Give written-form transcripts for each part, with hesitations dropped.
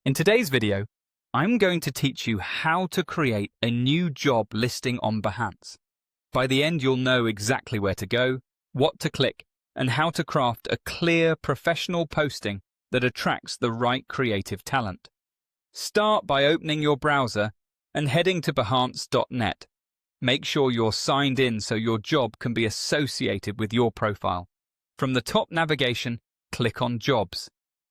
In today's video, I'm going to teach you how to create a new job listing on Behance. By the end, you'll know exactly where to go, what to click, and how to craft a clear, professional posting that attracts the right creative talent. Start by opening your browser and heading to Behance.net. Make sure you're signed in so your job can be associated with your profile. From the top navigation, click on Jobs.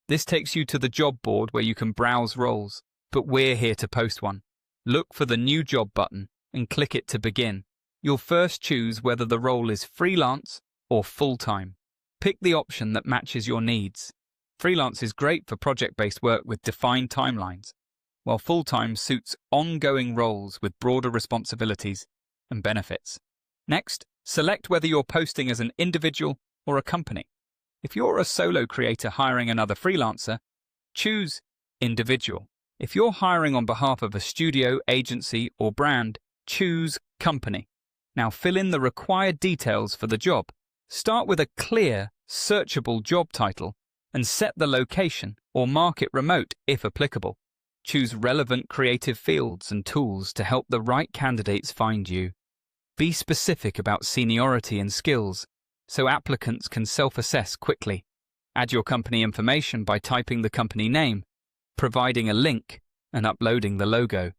This takes you to the job board where you can browse roles, but we're here to post one. Look for the New Job button and click it to begin. You'll first choose whether the role is freelance or full-time. Pick the option that matches your needs. Freelance is great for project-based work with defined timelines, while full-time suits ongoing roles with broader responsibilities and benefits. Next, select whether you're posting as an individual or a company. If you're a solo creator hiring another freelancer, choose individual. If you're hiring on behalf of a studio, agency, or brand, choose company. Now fill in the required details for the job. Start with a clear, searchable job title and set the location or mark it remote if applicable. Choose relevant creative fields and tools to help the right candidates find you. Be specific about seniority and skills, so applicants can self-assess quickly. Add your company information by typing the company name, providing a link, and uploading the logo.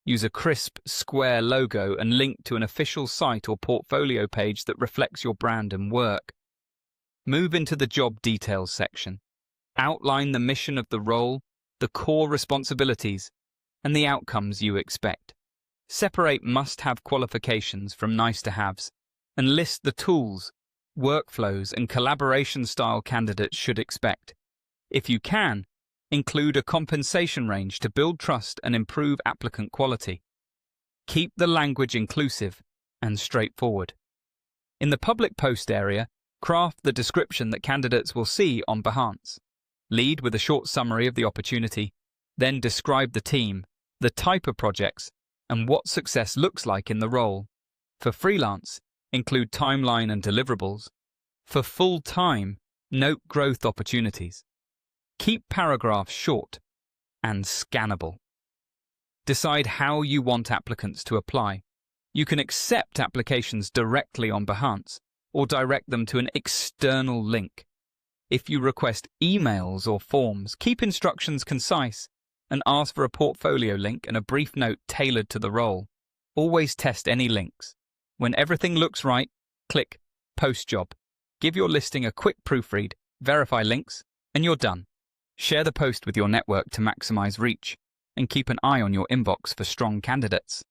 Use a crisp, square logo and link to an official site or portfolio page that reflects your brand and work. Move into the job details section. Outline the mission of the role, the core responsibilities, and the outcomes you expect. Separate must-have qualifications from nice-to-haves, and list the tools, workflows, and collaboration style candidates should expect. If you can, include a compensation range to build trust and improve applicant quality. Keep the language inclusive and straightforward. In the public post area, craft the description that candidates will see on Behance. Lead with a short summary of the opportunity, then describe the team, the type of projects, and what success looks like in the role. For freelance, include timeline and deliverables. For full-time, note growth opportunities. Keep paragraphs short and scannable. Decide how you want applicants to apply. You can accept applications directly on Behance or direct them to an external link. If you request emails or forms, keep instructions concise and ask for a portfolio link and a brief note tailored to the role. Always test any links. When everything looks right, click Post Job. Give your listing a quick proofread, verify links, and you're done. Share the post with your network to maximize reach, and keep an eye on your inbox for strong candidates.